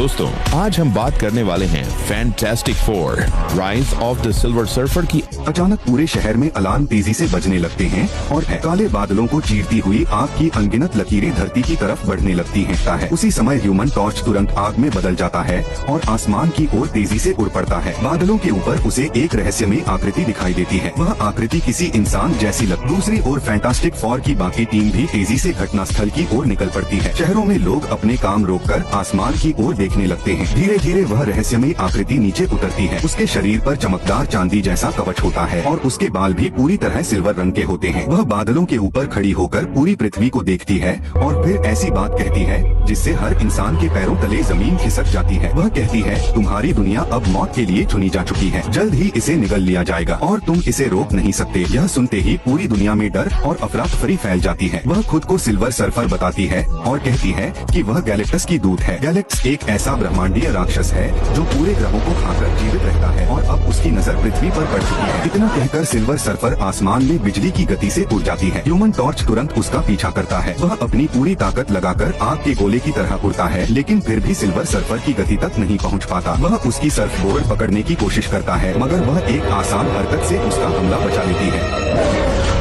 दोस्तों, आज हम बात करने वाले हैं fantastic four rise of the silver surfer की। अचानक पूरे शहर में अलार्म तेजी से बजने लगते हैं और काले बादलों को चीरती हुई आग की अनगिनत लकीरें धरती की तरफ बढ़ने लगती हैं। उसी समय ह्यूमन टॉर्च तुरंत आग में बदल जाता है और आसमान की ओर तेजी से उड़ पड़ता है। बादलों के ऊपर उसे एक रहस्यमयी आकृति दिखाई देती है। वह आकृति किसी इंसान जैसी लगती। दूसरी ओर फैंटास्टिक फोर की बाकी टीम भी तेजी से घटनास्थल की ओर निकल पड़ती है। शहरों में लोग अपने काम रोककर आसमान की ओर देखने लगते हैं। धीरे धीरे वह रहस्यमयी आकृति नीचे उतरती है। उसके शरीर पर चमकदार चांदी जैसा कवच होता है और उसके बाल भी पूरी तरह सिल्वर रंग के होते हैं। वह बादलों के ऊपर खड़ी होकर पूरी पृथ्वी को देखती है और फिर ऐसी बात कहती है जिससे हर इंसान के पैरों तले जमीन खिसक जाती है। वह कहती है, तुम्हारी दुनिया अब मौत के लिए चुनी जा चुकी है। जल्द ही इसे निगल लिया जाएगा और तुम इसे रोक नहीं सकते। यह सुनते ही पूरी दुनिया में डर और अफरा तफरी फैल जाती है। वह खुद को सिल्वर सर्फर बताती है और कहती है कि वह गैलेक्टस की दूत है। गैलेक्टस एक ऐसा ब्रह्मांडीय राक्षस है जो पूरे ग्रहों को खाकर जीवित रहता है और अब उसकी नजर पृथ्वी पर पड़ चुकी है। इतना कहकर सिल्वर सर्फर आसमान में बिजली की गति से उड़ जाती है। ह्यूमन टॉर्च तुरंत उसका पीछा करता है। वह अपनी पूरी ताकत लगाकर आग के गोले की तरह उड़ता है, लेकिन फिर भी सिल्वर सर्फर की गति तक नहीं पहुंच पाता। वह उसकी सर्फ बोर्ड पकड़ने की कोशिश करता है, मगर वह एक आसान हरकत से उसका हमला बचा लेती है।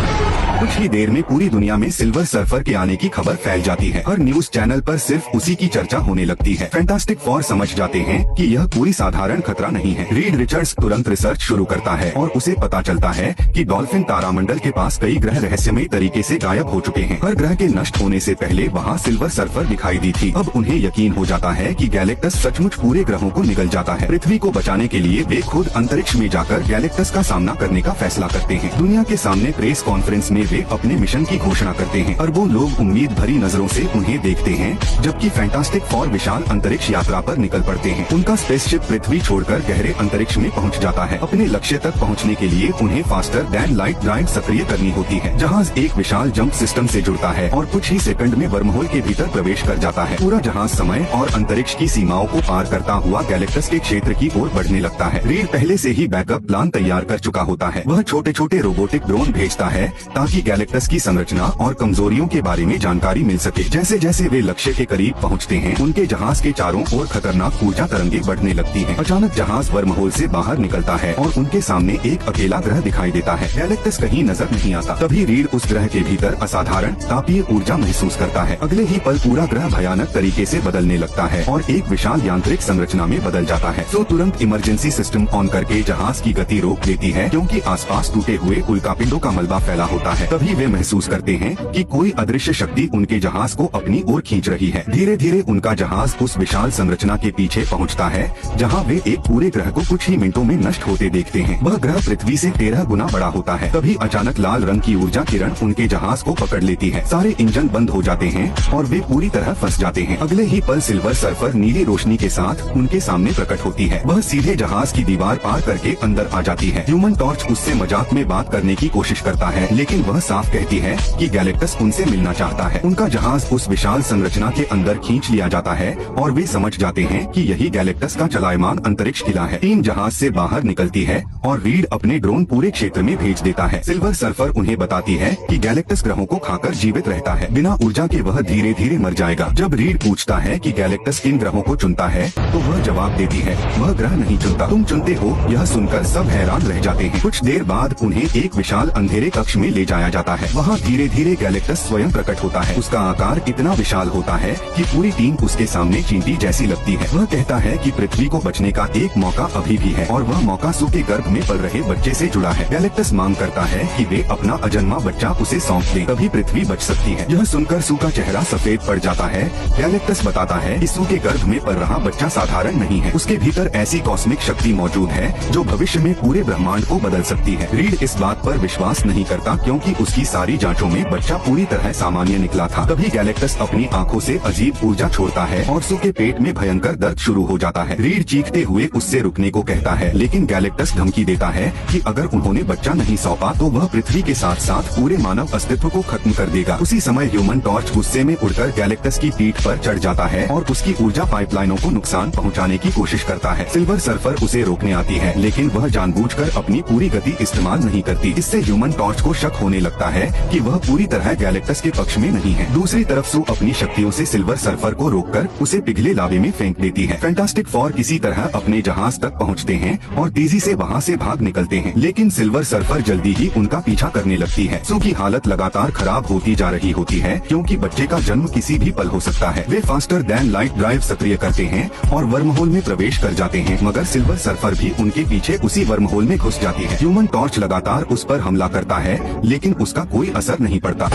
कुछ ही देर में पूरी दुनिया में सिल्वर सर्फर के आने की खबर फैल जाती है। हर न्यूज चैनल पर सिर्फ उसी की चर्चा होने लगती है। फैंटास्टिक फोर समझ जाते हैं कि यह कोई साधारण खतरा नहीं है। रीड रिचर्ड्स तुरंत रिसर्च शुरू करता है और उसे पता चलता है कि डॉल्फिन तारामंडल के पास कई ग्रह रहस्यमयी तरीके से गायब हो चुके हैं। हर ग्रह के नष्ट होने से पहले वहाँ सिल्वर सर्फर दिखाई दी थी। अब उन्हें यकीन हो जाता है कि गैलेक्टस सचमुच पूरे ग्रहों को निगल जाता है। पृथ्वी को बचाने के लिए वे खुद अंतरिक्ष में जाकर गैलेक्टस का सामना करने का फैसला करते हैं। दुनिया के सामने प्रेस कॉन्फ्रेंस में वे अपने मिशन की घोषणा करते हैं। अरबों लोग उम्मीद भरी नजरों से उन्हें देखते हैं, जबकि फैंटास्टिक फोर विशाल अंतरिक्ष यात्रा पर निकल पड़ते हैं। उनका स्पेसशिप पृथ्वी छोड़कर गहरे अंतरिक्ष में पहुंच जाता है। अपने लक्ष्य तक पहुंचने के लिए उन्हें फास्टर दैन लाइट ड्राइव सक्रिय करनी होती है। जहाज एक विशाल जंप सिस्टम से जुड़ता है और कुछ ही सेकंड में वर्महोल के भीतर प्रवेश कर जाता है। पूरा जहाज समय और अंतरिक्ष की सीमाओं को पार करता हुआ गैलेक्टस के क्षेत्र की ओर बढ़ने लगता है। रीड पहले से ही बैकअप प्लान तैयार कर चुका होता है। वह छोटे छोटे रोबोटिक ड्रोन भेजता है ताकि गैलेक्टस की संरचना और कमजोरियों के बारे में जानकारी मिल सके। जैसे जैसे वे लक्ष्य के करीब पहुंचते हैं, उनके जहाज के चारों ओर खतरनाक ऊर्जा तरंगे बढ़ने लगती हैं। अचानक जहाज वर्महोल से बाहर निकलता है और उनके सामने एक अकेला ग्रह दिखाई देता है। गैलेक्टस कहीं नजर नहीं आता। तभी रीड उस ग्रह के भीतर असाधारण तापीय ऊर्जा महसूस करता है। अगले ही पल पूरा ग्रह भयानक तरीके से बदलने लगता है और एक विशाल यांत्रिक संरचना में बदल जाता है। तो तुरंत इमरजेंसी सिस्टम ऑन करके जहाज की गति रोक देती है, क्योंकि आसपास टूटे हुए उल्कापिंडों का मलबा फैला होता है। तभी वे महसूस करते हैं कि कोई अदृश्य शक्ति उनके जहाज को अपनी ओर खींच रही है। धीरे धीरे उनका जहाज उस विशाल संरचना के पीछे पहुंचता है, जहां वे एक पूरे ग्रह को कुछ ही मिनटों में नष्ट होते देखते हैं। वह ग्रह पृथ्वी से 13 गुना बड़ा होता है। तभी अचानक लाल रंग की ऊर्जा किरण उनके जहाज को पकड़ लेती है। सारे इंजन बंद हो जाते हैं और वे पूरी तरह फंस जाते हैं। अगले ही पल सिल्वर सर्फर नीली रोशनी के साथ उनके सामने प्रकट होती है। वह सीधे जहाज की दीवार पार करके अंदर आ जाती है। ह्यूमन टॉर्च उससे मजाक में बात करने की कोशिश करता है, लेकिन वह साफ कहती है कि गैलेक्टस उनसे मिलना चाहता है। उनका जहाज उस विशाल संरचना के अंदर खींच लिया जाता है और वे समझ जाते हैं कि यही गैलेक्टस का चलायमान अंतरिक्ष किला है। टीम जहाज से बाहर निकलती है और रीड अपने ड्रोन पूरे क्षेत्र में भेज देता है। सिल्वर सर्फर उन्हें बताती है कि गैलेक्टस ग्रहों को खाकर जीवित रहता है। बिना ऊर्जा के वह धीरे धीरे मर जाएगा। जब रीड पूछता है कि गैलेक्टस किन ग्रहों को चुनता है, तो वह जवाब देती है, वह ग्रह नहीं चुनता, तुम चुनते हो। यह सुनकर सब हैरान रह जाते हैं। कुछ देर बाद उन्हें एक विशाल अंधेरे कक्ष में ले जाया जाता है। वहाँ धीरे धीरे गैलेक्टस स्वयं प्रकट होता है। उसका आकार इतना विशाल होता है कि पूरी टीम उसके सामने चींटी जैसी लगती है। वह कहता है कि पृथ्वी को बचने का एक मौका अभी भी है और वह मौका सू के गर्भ में पल रहे बच्चे से जुड़ा है। गैलेक्टस मांग करता है कि वे अपना अजन्मा बच्चा उसे सौंप दें, तभी पृथ्वी बच सकती है। यह सुनकर सू का चेहरा सफेद पड़ जाता है। गैलेक्टस बताता है कि सू के गर्भ में पल रहा बच्चा साधारण नहीं है। उसके भीतर ऐसी कॉस्मिक शक्ति मौजूद है जो भविष्य में पूरे ब्रह्मांड को बदल सकती है। रीड इस बात पर विश्वास नहीं करता, क्योंकि उसकी सारी जांचों में बच्चा पूरी तरह सामान्य निकला था। तभी गैलेक्टस अपनी आंखों से अजीब ऊर्जा छोड़ता है और सू के पेट में भयंकर दर्द शुरू हो जाता है। रीड चीखते हुए उससे रुकने को कहता है, लेकिन गैलेक्टस धमकी देता है कि अगर उन्होंने बच्चा नहीं सौंपा तो वह पृथ्वी के साथ साथ पूरे मानव अस्तित्व को खत्म कर देगा। उसी समय ह्यूमन टॉर्च गुस्से में उड़कर गैलेक्टस की पीठ पर चढ़ जाता है और उसकी ऊर्जा पाइपलाइनों को नुकसान पहुंचाने की कोशिश करता है। सिल्वर सर्फर उसे रोकने आती है, लेकिन वह जानबूझकर अपनी पूरी गति इस्तेमाल नहीं करती। इससे ह्यूमन टॉर्च को शक होने लगता है कि वह पूरी तरह गैलेक्टस के पक्ष में नहीं है। दूसरी तरफ सू अपनी शक्तियों से सिल्वर सर्फर को रोककर उसे पिघले लावे में फेंक देती है। फैंटास्टिक फोर किसी तरह अपने जहाज तक पहुंचते हैं और तेजी से वहां से भाग निकलते हैं, लेकिन सिल्वर सर्फर जल्दी ही उनका पीछा करने लगती है। सू की हालत लगातार खराब होती जा रही होती है क्योंकि बच्चे का जन्म किसी भी पल हो सकता है। Way faster than light drive सक्रिय करते हैं और वर्महोल में प्रवेश कर जाते हैं, मगर सिल्वर सर्फर भी उनके पीछे उसी वर्महोल में घुस जाती है। ह्यूमन टॉर्च लगातार उस पर हमला करता है, लेकिन उसका कोई असर नहीं पड़ता।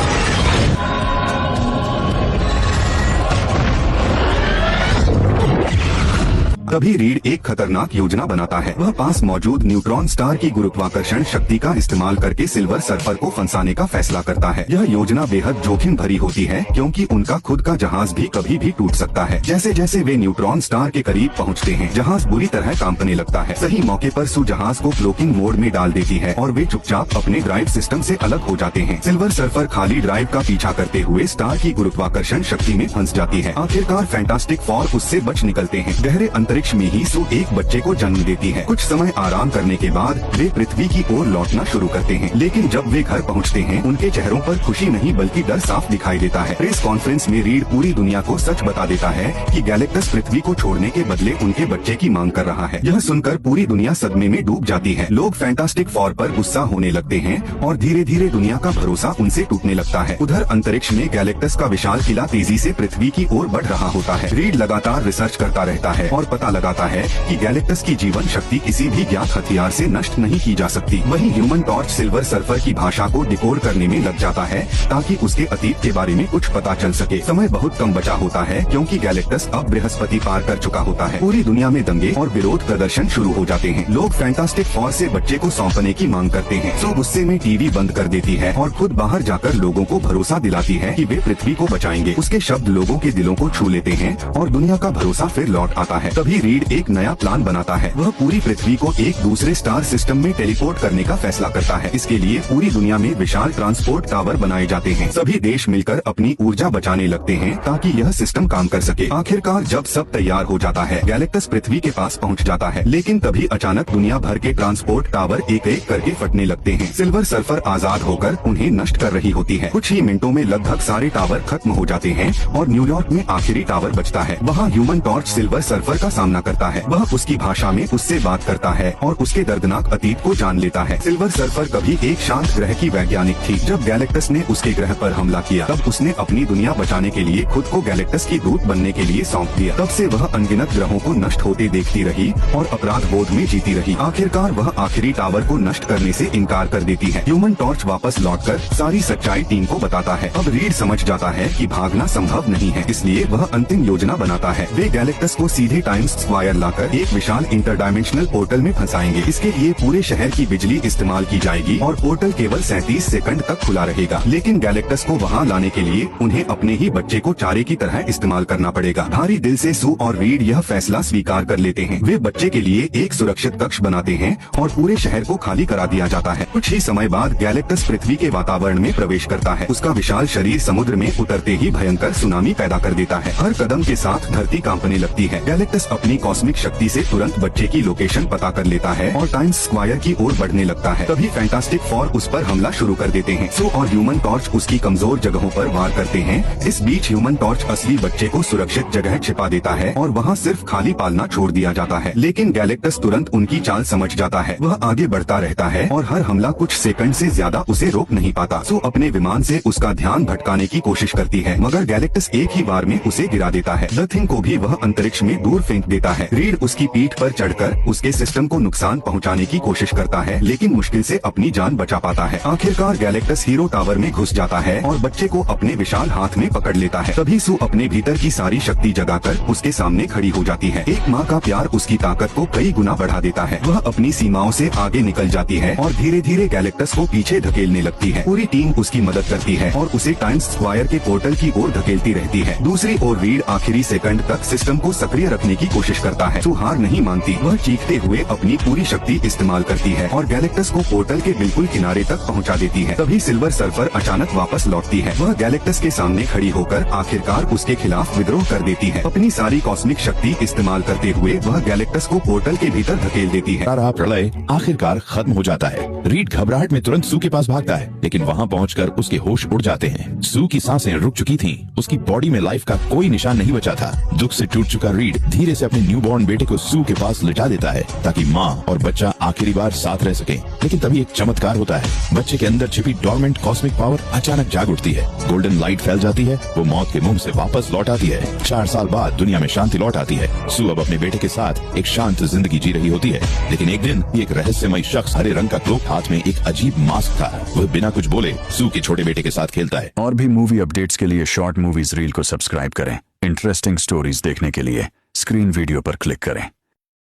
तभी रीड एक खतरनाक योजना बनाता है। वह पास मौजूद न्यूट्रॉन स्टार की गुरुत्वाकर्षण शक्ति का इस्तेमाल करके सिल्वर सर्फर को फंसाने का फैसला करता है। यह योजना बेहद जोखिम भरी होती है क्योंकि उनका खुद का जहाज भी कभी भी टूट सकता है। जैसे जैसे वे न्यूट्रॉन स्टार के करीब पहुंचते हैं, जहाज बुरी तरह कांपने लगता है। सही मौके पर सू जहाज को क्लोकिंग मोड में डाल देती है और वे चुपचाप अपने ड्राइव सिस्टम से अलग हो जाते हैं। सिल्वर सर्फर खाली ड्राइव का पीछा करते हुए स्टार की गुरुत्वाकर्षण शक्ति में फंस जाती है। आखिरकार फैंटास्टिक फोर उससे बच निकलते हैं। गहरे अंतरिक्ष में ही सू एक बच्चे को जन्म देती है। कुछ समय आराम करने के बाद वे पृथ्वी की ओर लौटना शुरू करते हैं, लेकिन जब वे घर पहुंचते हैं उनके चेहरों पर खुशी नहीं बल्कि डर साफ दिखाई देता है। प्रेस कॉन्फ्रेंस में रीड पूरी दुनिया को सच बता देता है कि गैलेक्टस पृथ्वी को छोड़ने के बदले उनके बच्चे की मांग कर रहा है। यह सुनकर पूरी दुनिया सदमे में डूब जाती है। लोग फैंटास्टिक फोर पर गुस्सा होने लगते हैं और धीरे धीरे दुनिया का भरोसा उनसे टूटने लगता है। उधर अंतरिक्ष में गैलेक्टस का विशाल किला तेजी से पृथ्वी की ओर बढ़ रहा होता है। रीड लगातार रिसर्च करता रहता है और पता लगाता है कि गैलेक्टस की जीवन शक्ति किसी भी ज्ञात हथियार से नष्ट नहीं की जा सकती। वहीं ह्यूमन टॉर्च सिल्वर सर्फर की भाषा को डिकोड करने में लग जाता है ताकि उसके अतीत के बारे में कुछ पता चल सके। समय बहुत कम बचा होता है क्योंकि गैलेक्टस अब बृहस्पति पार कर चुका होता है। पूरी दुनिया में दंगे और विरोध प्रदर्शन शुरू हो जाते हैं। लोग फैंटास्टिक फोर से बच्चे को सौंपने की मांग करते हैं। सो गुस्से में टीवी बंद कर देती है और खुद बाहर जाकर लोगों को भरोसा दिलाती है कि वे पृथ्वी को बचाएंगे। उसके शब्द लोगों के दिलों को छू लेते हैं और दुनिया का भरोसा फिर लौट आता है। तभी रीड एक नया प्लान बनाता है। वह पूरी पृथ्वी को एक दूसरे स्टार सिस्टम में टेलीपोर्ट करने का फैसला करता है। इसके लिए पूरी दुनिया में विशाल ट्रांसपोर्ट टावर बनाए जाते हैं। सभी देश मिलकर अपनी ऊर्जा बचाने लगते हैं ताकि यह सिस्टम काम कर सके। आखिरकार जब सब तैयार हो जाता है, गैलेक्टस पृथ्वी के पास पहुंच जाता है, लेकिन तभी अचानक दुनिया भर के ट्रांसपोर्ट टावर एक एक करके फटने लगते हैं। सिल्वर सर्फर आजाद होकर उन्हें नष्ट कर रही होती है। कुछ ही मिनटों में लगभग सारे टावर खत्म हो जाते हैं और न्यूयॉर्क में आखिरी टावर बचता है। वहाँ ह्यूमन टॉर्च सिल्वर सर्फर का सामना करता है। वह उसकी भाषा में उससे बात करता है और उसके दर्दनाक अतीत को जान लेता है। सिल्वर सर्फर कभी एक शांत ग्रह की वैज्ञानिक थी। जब गैलेक्टस ने उसके ग्रह पर हमला किया तब उसने अपनी दुनिया बचाने के लिए खुद को गैलेक्टस की दूत बनने के लिए सौंप दिया। तब से वह अनगिनत ग्रहों को नष्ट होते देखती रही और अपराध बोध में जीती रही। आखिरकार वह आखिरी टावर को नष्ट करने से इनकार कर देती है। ह्यूमन टॉर्च वापस लौटकर सारी सच्चाई टीम को बताता है। अब रीड समझ जाता है कि भागना संभव नहीं है, इसलिए वह अंतिम योजना बनाता है। वे गैलेक्टस को सीधे टाइम्स स्क्वायर लाकर एक विशाल इंटरडायमेंशनल पोर्टल में फंसाएंगे। इसके लिए पूरे शहर की बिजली इस्तेमाल की जाएगी और पोर्टल केवल 37 सेकंड तक खुला रहेगा। लेकिन गैलेक्टस को वहां लाने के लिए उन्हें अपने ही बच्चे को चारे की तरह इस्तेमाल करना पड़ेगा। भारी दिल से सू और रीड यह फैसला स्वीकार कर लेते हैं। वे बच्चे के लिए एक सुरक्षित कक्ष बनाते हैं और पूरे शहर को खाली करा दिया जाता है। कुछ ही समय बाद गैलेक्टस पृथ्वी के वातावरण में प्रवेश करता है। उसका विशाल शरीर समुद्र में उतरते ही भयंकर सुनामी पैदा कर देता है। हर कदम के साथ धरती कांपने लगती है। गैलेक्टस अपनी कॉस्मिक शक्ति से तुरंत बच्चे की लोकेशन पता कर लेता है और टाइम्स स्क्वायर की ओर बढ़ने लगता है। तभी फैंटास्टिक फोर उस पर हमला शुरू कर देते हैं। सू और ह्यूमन टॉर्च उसकी कमजोर जगहों पर वार करते हैं। इस बीच ह्यूमन टॉर्च असली बच्चे को सुरक्षित जगह छिपा देता है और वहाँ सिर्फ खाली पालना छोड़ दिया जाता है। लेकिन गैलेक्टस तुरंत उनकी चाल समझ जाता है। वह आगे बढ़ता रहता है और हर हमला कुछ सेकंड से ज्यादा उसे रोक नहीं पाता। सू अपने विमान से उसका ध्यान भटकाने की कोशिश करती है, मगर गैलेक्टस एक ही बार में उसे गिरा देता है। द थिंग को भी वह अंतरिक्ष में दूर फेंक देता है। रीड उसकी पीठ पर चढ़कर उसके सिस्टम को नुकसान पहुंचाने की कोशिश करता है, लेकिन मुश्किल से अपनी जान बचा पाता है। आखिरकार गैलेक्टस हीरो टावर में घुस जाता है और बच्चे को अपने विशाल हाथ में पकड़ लेता है। तभी सू अपने भीतर की सारी शक्ति जगाकर उसके सामने खड़ी हो जाती है। एक माँ का प्यार उसकी ताकत को कई गुना बढ़ा देता है। वह अपनी सीमाओं से आगे निकल जाती है और धीरे धीरे गैलेक्टस को पीछे धकेलने लगती है। पूरी टीम उसकी मदद करती है और उसे टाइम्स स्क्वायर के पोर्टल की ओर धकेलती रहती है। दूसरी ओर रीड आखिरी सेकंड तक सिस्टम को सक्रिय रखने की कोशिश करता है। सू हार नहीं मानती, वह चीखते हुए अपनी पूरी शक्ति इस्तेमाल करती है और गैलेक्टस को पोर्टल के बिल्कुल किनारे तक पहुंचा देती है। तभी सिल्वर सर्फर अचानक वापस लौटती है। वह गैलेक्टस के सामने खड़ी होकर आखिरकार उसके खिलाफ विद्रोह कर देती है। अपनी सारी कॉस्मिक शक्ति इस्तेमाल करते हुए वह गैलेक्टस को पोर्टल के भीतर धकेल देती है। सारा प्रलय आखिरकार खत्म हो जाता है। रीड घबराहट में तुरंत सू के पास भागता है, लेकिन वहाँ पहुंचकर उसके होश उड़ जाते हैं। सू की सांसें रुक चुकी थीं, उसकी बॉडी में लाइफ का कोई निशान नहीं बचा था। दुख से टूट चुका रीड धीरे से अपने न्यूबॉर्न बेटे को सू के पास लिटा देता है ताकि माँ और बच्चा आखिरी बार साथ रह सके। लेकिन तभी एक चमत्कार होता है। बच्चे के अंदर छिपी डॉर्मेंट कॉस्मिक पावर अचानक जाग उठती है। गोल्डन लाइट फैल जाती है, वो मौत के मुंह से वापस लौट आती है। 4 साल बाद दुनिया में शांति लौट आती है। सू अब अपने बेटे के साथ एक शांत जिंदगी जी रही होती है। लेकिन एक दिन एक रहस्यमय शख्स हरे रंग का क्लोक, हाथ में एक अजीब मास्क था। वह बिना कुछ बोले सू के छोटे बेटे के साथ खेलता है। और भी मूवी अपडेट्स के लिए शॉर्ट मूवीज रील को सब्सक्राइब करें। इंटरेस्टिंग स्टोरीज देखने के लिए स्क्रीन वीडियो पर क्लिक करें।